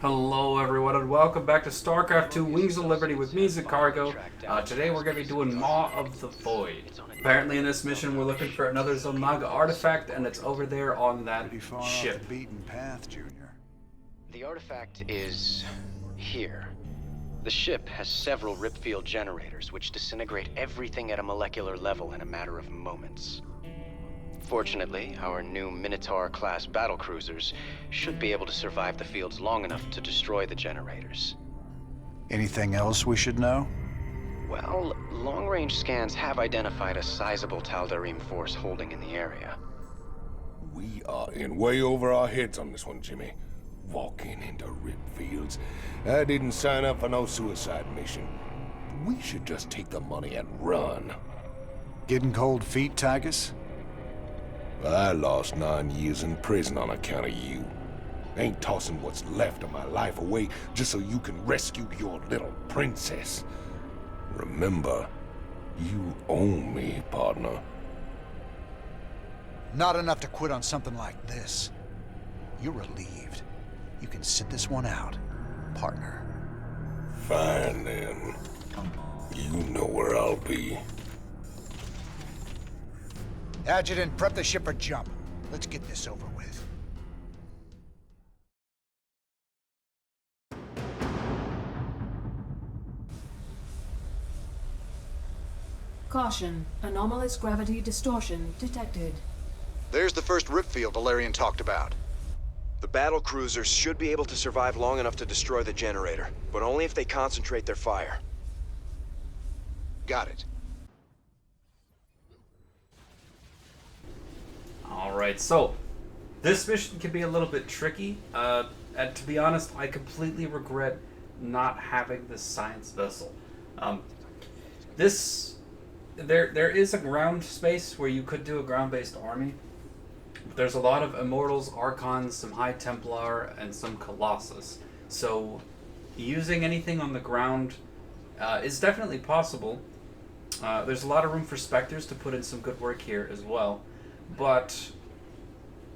Hello everyone and welcome back to Starcraft 2 Wings of Liberty with me, Cargo. Today we're going to be doing Maw of the Void. Apparently in this mission we're looking for another Zolnaga artifact and it's over there on that Pretty far ship. off the beaten path, Junior. The artifact is here. The ship has several ripfield generators which disintegrate everything at a molecular level in a matter of moments. Fortunately, our new Minotaur-class battlecruisers should be able to survive the fields long enough to destroy the generators. Anything else we should know? Well, long-range scans have identified a sizable Tal'Darim force holding in the area. We are in way over our heads on this one, Jimmy. Walking into rip fields. I didn't sign up for no suicide mission. We should just take the money and run. Getting cold feet, Tigus? I lost 9 years in prison on account of you. Ain't tossing what's left of my life away just so you can rescue your little princess. Remember, you own me, partner. Not enough to quit on something like this. You're relieved. You can sit this one out, partner. Fine, then. You know where I'll be. Adjutant, prep the ship for jump. Let's get this over with. Caution. Anomalous gravity distortion detected. There's the first rip field Valerian talked about. The battlecruisers should be able to survive long enough to destroy the generator, but only if they concentrate their fire. Got it. Alright, so this mission can be a little bit tricky. And to be honest, I completely regret not having this science vessel. There is a ground space where you could do a ground-based army. There's a lot of Immortals, Archons, some High Templar, and some Colossus. So using anything on the ground is definitely possible. There's a lot of room for Spectres to put in some good work here as well. But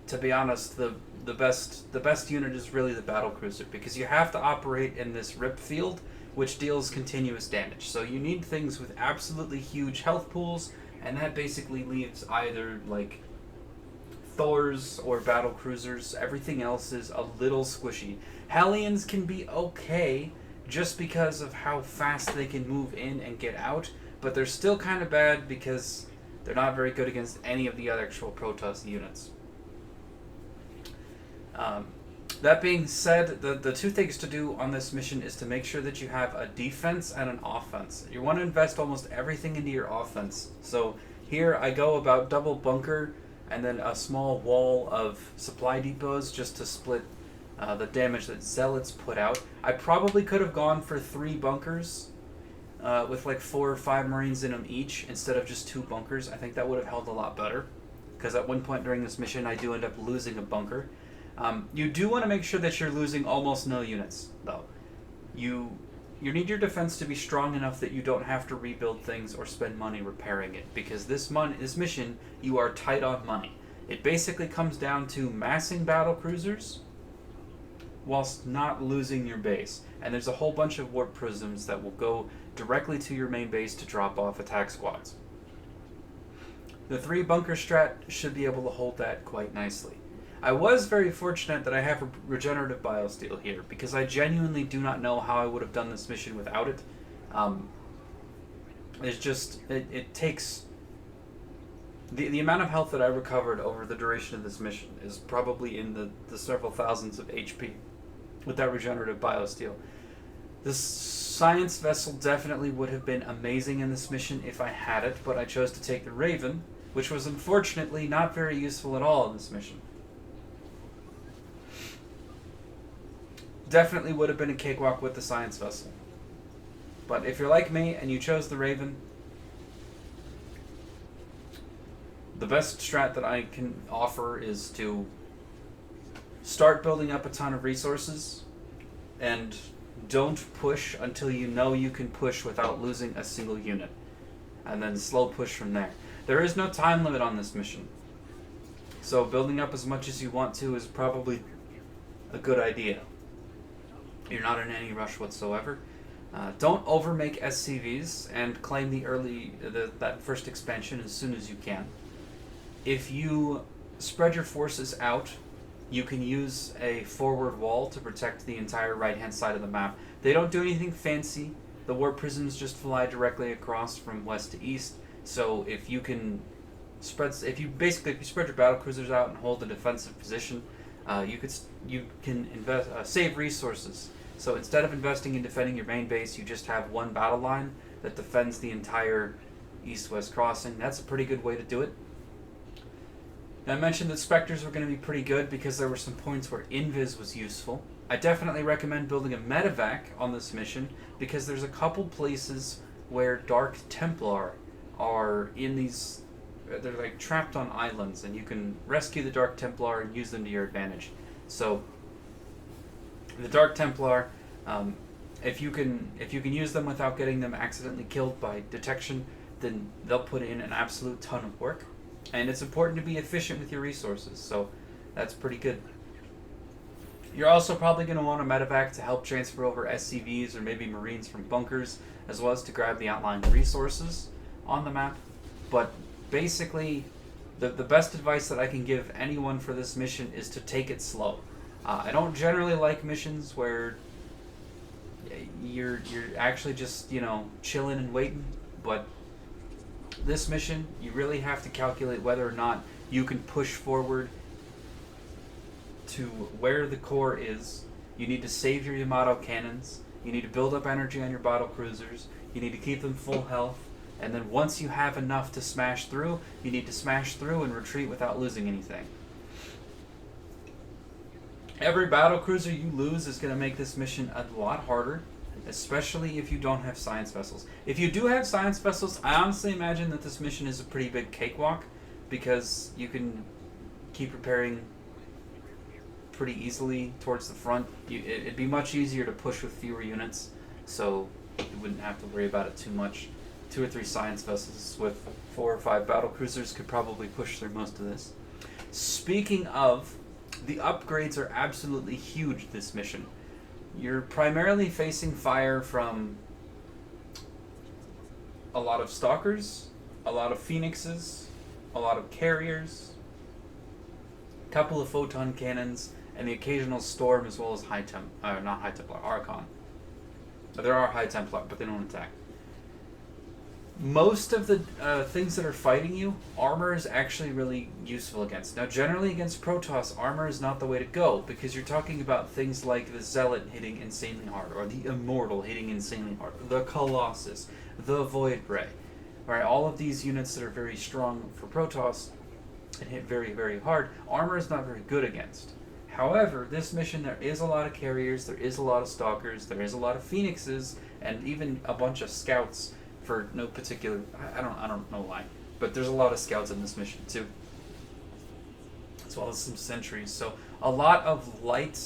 to be honest, the best unit is really the battlecruiser, because you have to operate in this rip field, which deals continuous damage. So you need things with absolutely huge health pools, and that basically leaves either like Thors or battlecruisers. Everything else is a little squishy. Hellions can be okay just because of how fast they can move in and get out, but they're still kind of bad because they're not very good against any of the other actual protoss units. That being said, the two things to do on this mission is to make sure that you have a defense and an offense. You want to invest almost everything into your offense. So here I go about double bunker and then a small wall of supply depots just to split the damage that zealots put out. I probably could have gone for 3 bunkers with like 4 or 5 Marines in them each instead of just 2 bunkers. I think that would have held a lot better, because at one point during this mission I do end up losing a bunker. You do want to make sure that you're losing almost no units, though. You need your defense to be strong enough that you don't have to rebuild things or spend money repairing it, because this mission, you are tight on money. It basically comes down to massing battlecruisers whilst not losing your base. And there's a whole bunch of warp prisms that will go directly to your main base to drop off attack squads. The 3 bunker strat should be able to hold that quite nicely. I was very fortunate that I have a regenerative biosteel here, because I genuinely do not know how I would have done this mission without it. It's just, it takes... The amount of health that I recovered over the duration of this mission is probably in the several thousands of HP with that regenerative biosteel. This science vessel definitely would have been amazing in this mission if I had it, but I chose to take the Raven, which was unfortunately not very useful at all in this mission. Definitely would have been a cakewalk with the science vessel. But if you're like me and you chose the Raven, the best strat that I can offer is to start building up a ton of resources and don't push until you know you can push without losing a single unit, and then slow push from there. There is no time limit on this mission, so building up as much as you want to is probably a good idea. You're not in any rush whatsoever. Don't overmake SCVs and claim that first expansion as soon as you can. If you spread your forces out, you can use a forward wall to protect the entire right-hand side of the map. They don't do anything fancy. The warp prisms just fly directly across from west to east. So if you can if you spread your battlecruisers out and hold a defensive position, you can save resources. So instead of investing in defending your main base, you just have one battle line that defends the entire east-west crossing. That's a pretty good way to do it. Now, I mentioned that Spectres were going to be pretty good because there were some points where Invis was useful. I definitely recommend building a medevac on this mission because there's a couple places where Dark Templar are in these... They're like trapped on islands, and you can rescue the Dark Templar and use them to your advantage. So, the Dark Templar, if you can use them without getting them accidentally killed by detection, then they'll put in an absolute ton of work. And it's important to be efficient with your resources, so that's pretty good. You're also probably going to want a medevac to help transfer over SCVs or maybe Marines from bunkers, as well as to grab the outlying resources on the map. But basically, the best advice that I can give anyone for this mission is to take it slow. I don't generally like missions where you're actually just, chilling and waiting, but this mission, you really have to calculate whether or not you can push forward to where the core is. You need to save your Yamato cannons. You need to build up energy on your battlecruisers. You need to keep them full health. And then once you have enough to smash through, you need to smash through and retreat without losing anything. Every battlecruiser you lose is going to make this mission a lot harder, especially if you don't have science vessels. If you do have science vessels, I honestly imagine that this mission is a pretty big cakewalk because you can keep repairing pretty easily towards the front. It'd be much easier to push with fewer units, so you wouldn't have to worry about it too much. 2 or 3 science vessels with 4 or 5 battlecruisers could probably push through most of this. Speaking of, the upgrades are absolutely huge this mission. You're primarily facing fire from a lot of stalkers, a lot of phoenixes, a lot of carriers, a couple of photon cannons, and the occasional storm, as well as not High Templar, Archon. There are High Templar, but they don't attack. Most of the things that are fighting you, armor is actually really useful against. Now, generally against protoss, armor is not the way to go, because you're talking about things like the Zealot hitting insanely hard, or the Immortal hitting insanely hard, the Colossus, the Void Ray. Right, all of these units that are very strong for protoss and hit very, very hard, armor is not very good against. However, this mission, there is a lot of carriers, there is a lot of stalkers, there is a lot of phoenixes, and even a bunch of scouts. For no particular, I don't know why, but there's a lot of scouts in this mission too, as well as some sentries. So a lot of light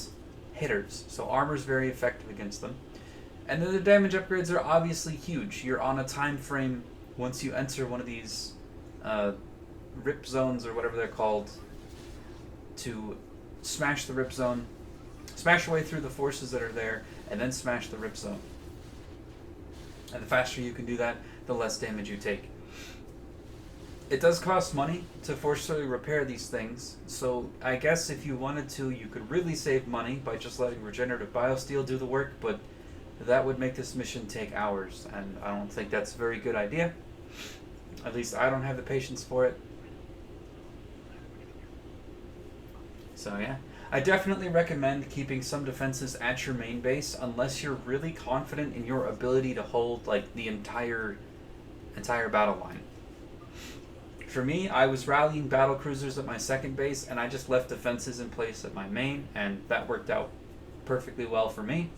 hitters. So armor's very effective against them, and then the damage upgrades are obviously huge. You're on a time frame once you enter one of these rip zones or whatever they're called to smash the rip zone, smash your way through the forces that are there, and then smash the rip zone. And the faster you can do that, the less damage you take. It does cost money to forcibly repair these things, so I guess if you wanted to, you could really save money by just letting regenerative biosteel do the work, but that would make this mission take hours, and I don't think that's a very good idea. At least I don't have the patience for it. So yeah. I definitely recommend keeping some defenses at your main base unless you're really confident in your ability to hold like the entire battle line. For me, I was rallying battlecruisers at my second base and I just left defenses in place at my main, and that worked out perfectly well for me.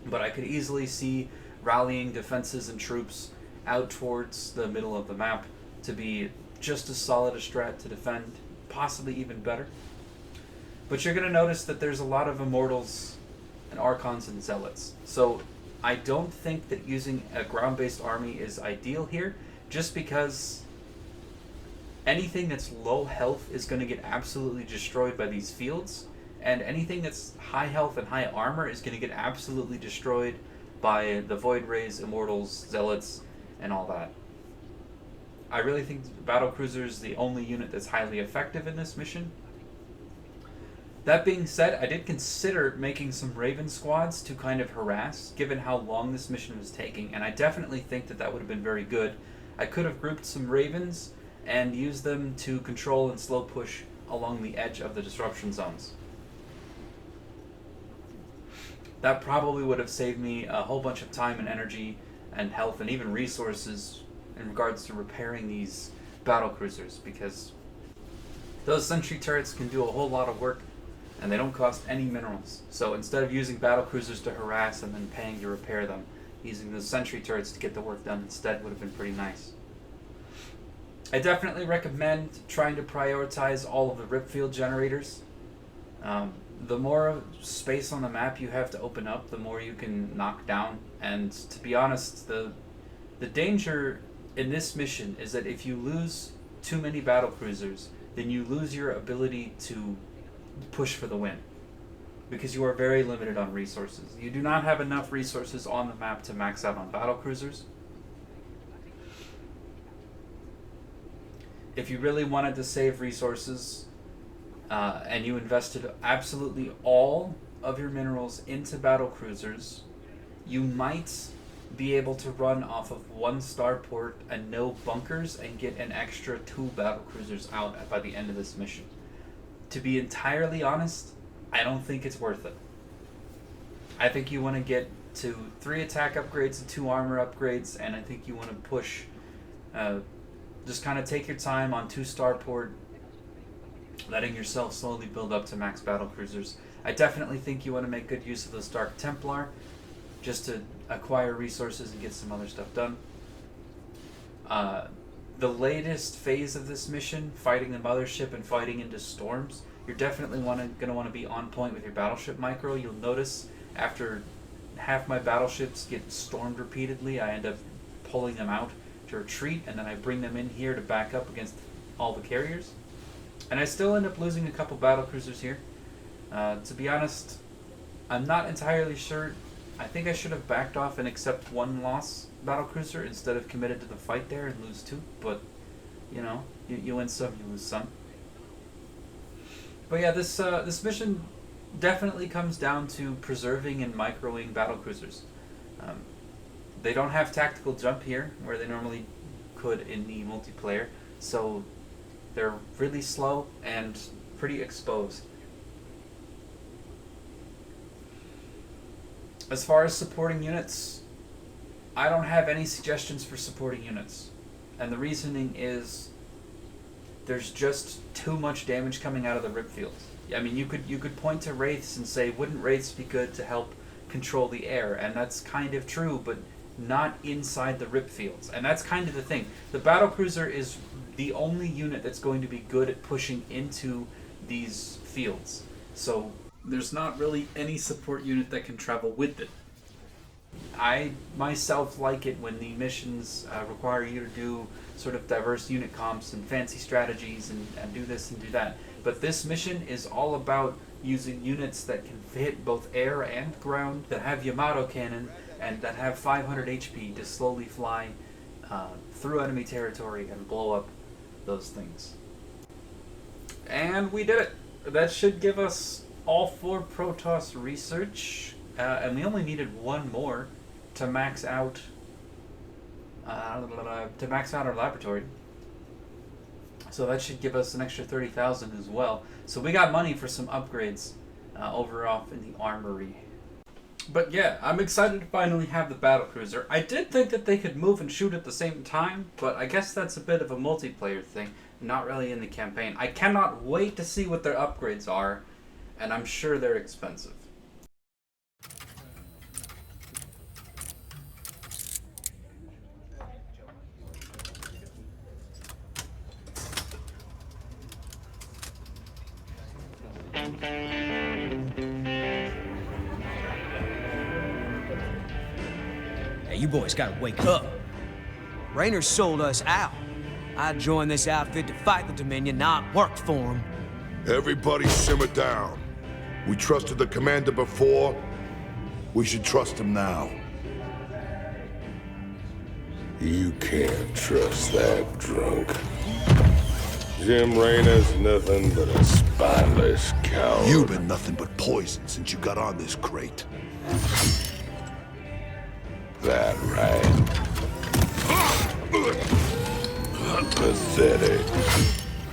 But I could easily see rallying defenses and troops out towards the middle of the map to be just as solid a strat to defend, possibly even better. But you're going to notice that there's a lot of Immortals and Archons and Zealots. So I don't think that using a ground-based army is ideal here, just because anything that's low health is going to get absolutely destroyed by these fields, and anything that's high health and high armor is going to get absolutely destroyed by the Void Rays, Immortals, Zealots, and all that. I really think battlecruiser is the only unit that's highly effective in this mission. That being said, I did consider making some Raven squads to kind of harass, given how long this mission was taking, and I definitely think that that would have been very good. I could have grouped some Ravens and used them to control and slow push along the edge of the disruption zones. That probably would have saved me a whole bunch of time and energy and health and even resources in regards to repairing these battlecruisers, because those sentry turrets can do a whole lot of work and they don't cost any minerals. So instead of using battlecruisers to harass and then paying to repair them, using those sentry turrets to get the work done instead would have been pretty nice. I definitely recommend trying to prioritize all of the ripfield generators. The more space on the map you have to open up, the more you can knock down. And to be honest, the danger in this mission is that if you lose too many battlecruisers, then you lose your ability to push for the win, because you are very limited on resources. You do not have enough resources on the map to max out on battlecruisers. If you really wanted to save resources and you invested absolutely all of your minerals into battlecruisers, you might be able to run off of 1 starport and no bunkers and get an extra 2 battlecruisers out by the end of this mission. To be entirely honest, I don't think it's worth it. I think you want to get to 3 attack upgrades and 2 armor upgrades, and I think you want to push, just kind of take your time on 2 starport, letting yourself slowly build up to max battlecruisers. I definitely think you want to make good use of those Dark Templar, just to acquire resources and get some other stuff done. The latest phase of this mission, fighting the mothership and fighting into storms, you're definitely going to want to be on point with your battleship micro. You'll notice after half my battleships get stormed repeatedly, I end up pulling them out to retreat, and then I bring them in here to back up against all the carriers. And I still end up losing a couple battlecruisers here. To be honest, I'm not entirely sure. I think I should have backed off and accept 1 loss battlecruiser instead of committed to the fight there and lose 2. But, you know, you win some, you lose some. But yeah, this mission definitely comes down to preserving and microing battlecruisers. They don't have tactical jump here, where they normally could in the multiplayer, so they're really slow and pretty exposed. As far as supporting units, I don't have any suggestions for supporting units. And the reasoning is there's just too much damage coming out of the rip fields. I mean, you could point to wraiths and say, wouldn't wraiths be good to help control the air? And that's kind of true, but not inside the rip fields. And that's kind of the thing. The battlecruiser is the only unit that's going to be good at pushing into these fields. So there's not really any support unit that can travel with it. I myself like it when the missions require you to do sort of diverse unit comps and fancy strategies and do this and do that. But this mission is all about using units that can hit both air and ground, that have Yamato cannon, and that have 500 HP to slowly fly through enemy territory and blow up those things. And we did it! That should give us all 4 protoss research, and we only needed 1 more to max out our laboratory. So that should give us an extra 30,000 as well. So we got money for some upgrades over off in the armory. But yeah, I'm excited to finally have the battlecruiser. I did think that they could move and shoot at the same time, but I guess that's a bit of a multiplayer thing, not really in the campaign. I cannot wait to see what their upgrades are, and I'm sure they're expensive. Hey, you boys gotta wake up. Raynor sold us out. I joined this outfit to fight the Dominion, not work for them. Everybody simmer down. We trusted the commander before. We should trust him now. You can't trust that drunk. Jim Raynor's nothing but a spineless coward. You've been nothing but poison since you got on this crate. That right? Pathetic.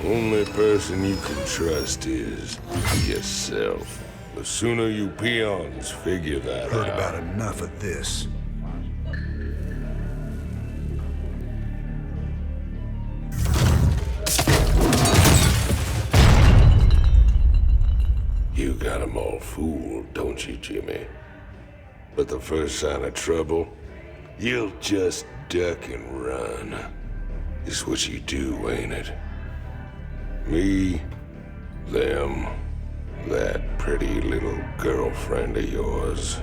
Only person you can trust is yourself. The sooner you peons figure that Heard out. about enough of this. You got 'em all fooled, don't you, Jimmy? But the first sign of trouble, you'll just duck and run. It's what you do, ain't it? Me, them, that pretty little girlfriend of yours.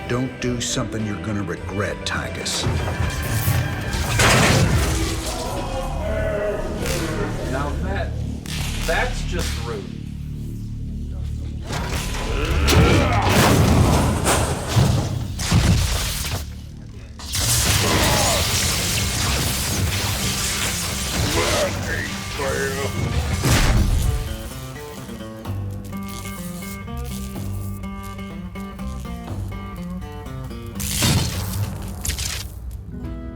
Don't do something you're gonna regret, Tychus. Now that's just rude.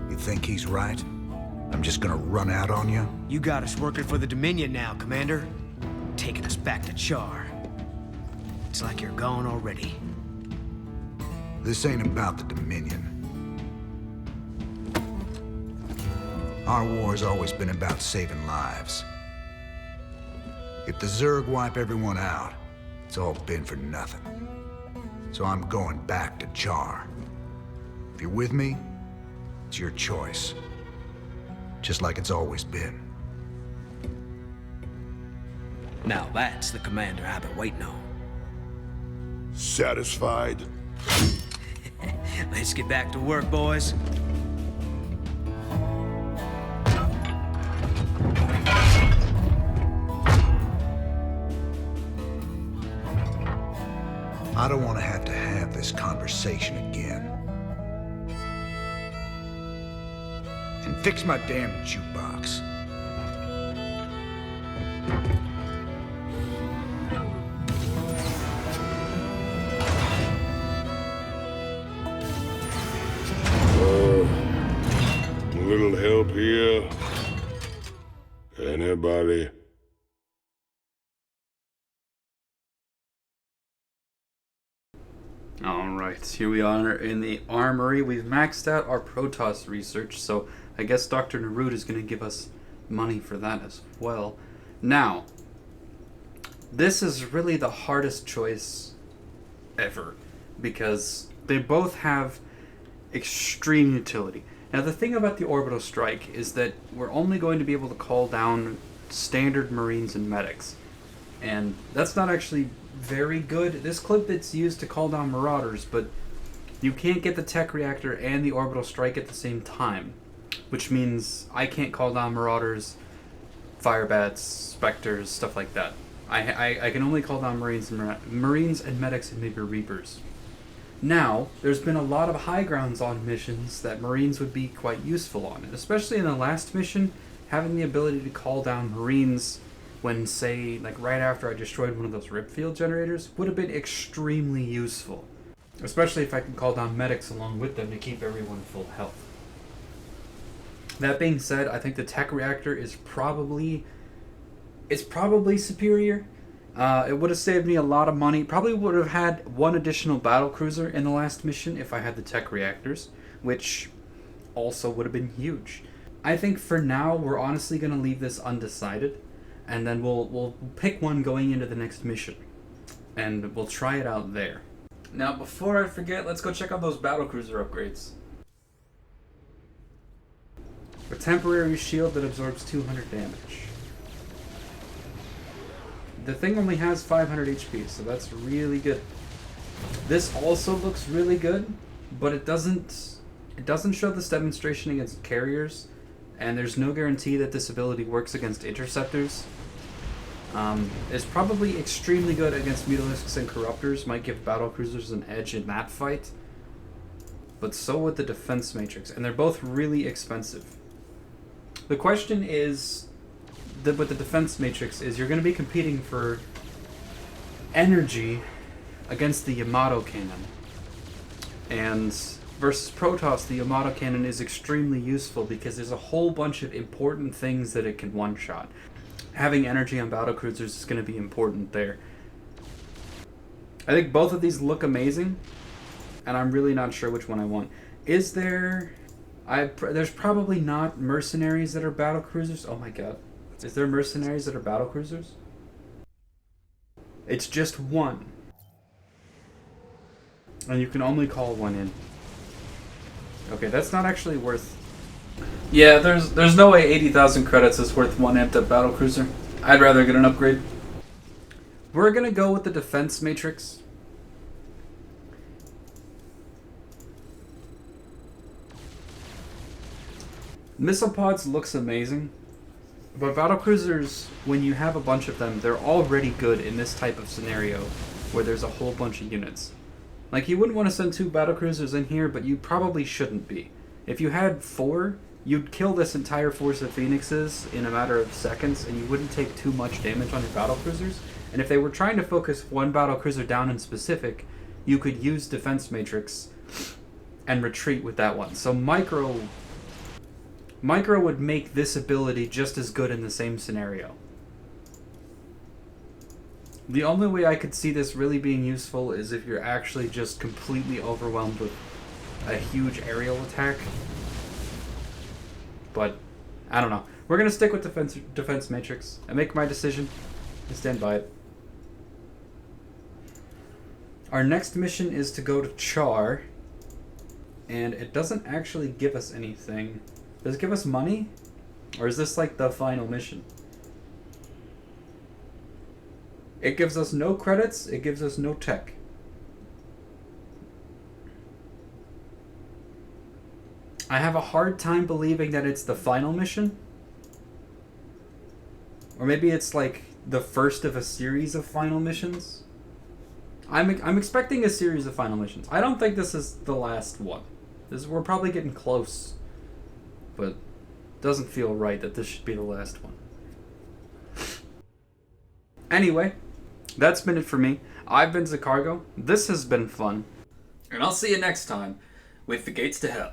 You think he's right? I'm just gonna run out on you? You got us working for the Dominion now, Commander. Taking us back to Char. It's like you're gone already. This ain't about the Dominion. Our war's always been about saving lives. If the Zerg wipe everyone out, it's all been for nothing. So I'm going back to Char. If you're with me, it's your choice. Just like it's always been. Now that's the commander I've been waiting on. Satisfied? Let's get back to work, boys. I don't want to have this conversation again. And fix my damn jukebox. A little help here? Anybody? Alright, here we are in the armory. We've maxed out our protoss research, so I guess Dr. Narud is going to give us money for that as well. Now, this is really the hardest choice ever, because they both have extreme utility. Now, the thing about the orbital strike is that we're only going to be able to call down standard Marines and medics, and that's not actually very good. This clip that's used to call down Marauders, but you can't get the tech reactor and the orbital strike at the same time, which means I can't call down Marauders, Firebats, Spectres, stuff like that. I can only call down Marines and medics and maybe Reapers. Now, there's been a lot of high grounds on missions that Marines would be quite useful on, especially in the last mission, having the ability to call down Marines when, say, like right after I destroyed one of those rip field generators, would have been extremely useful. Especially if I can call down medics along with them to keep everyone full health. That being said, I think the tech reactor is probably superior. It would have saved me a lot of money. Probably would have had one additional battlecruiser in the last mission if I had the tech reactors, which also would have been huge. I think for now we're honestly going to leave this undecided, and then we'll pick one going into the next mission. and we'll try it out there. Now, before I forget, let's go check out those battlecruiser upgrades. A temporary shield that absorbs 200 damage. The thing only has 500 HP, so that's really good. This also looks really good, but it doesn't show this demonstration against carriers, and there's no guarantee that this ability works against interceptors. It's probably extremely good against mutalisks and corruptors, might give battlecruisers an edge in that fight, but so would the defense matrix, and they're both really expensive. The question is, with the defense matrix, is you're going to be competing for energy against the Yamato cannon, and versus Protoss, the Yamato cannon is extremely useful because there's a whole bunch of important things that it can one-shot. Having energy on battlecruisers is going to be important there. I think both of these look amazing, and I'm really not sure which one I want. Is there... there's probably not mercenaries that are battlecruisers. Oh my god. Is there mercenaries that are battlecruisers? It's just one. And you can only call one in. Okay, that's not actually worth... Yeah, there's no way 80,000 credits is worth one amped up battlecruiser. I'd rather get an upgrade. We're gonna go with the defense matrix. Missile pods looks amazing, but battlecruisers, when you have a bunch of them, they're already good in this type of scenario where there's a whole bunch of units. Like, you wouldn't want to send 2 battlecruisers in here, but you probably shouldn't be. If you had 4, you'd kill this entire force of Phoenixes in a matter of seconds, and you wouldn't take too much damage on your battlecruisers. And if they were trying to focus one battlecruiser down in specific, you could use defense matrix and retreat with that one. So Micro would make this ability just as good in the same scenario. The only way I could see this really being useful is if you're actually just completely overwhelmed with a huge aerial attack. But, I don't know. We're going to stick with defense matrix. I make my decision. I stand by it. Our next mission is to go to Char. And it doesn't actually give us anything. Does it give us money? Or is this like the final mission? It gives us no credits. It gives us no tech. I have a hard time believing that it's the final mission. Or maybe it's like the first of a series of final missions. I'm expecting a series of final missions. I don't think this is the last one. We're probably getting close. But it doesn't feel right that this should be the last one. Anyway, that's been it for me. I've been Zacargo. This has been fun. And I'll see you next time with The Gates to Hell.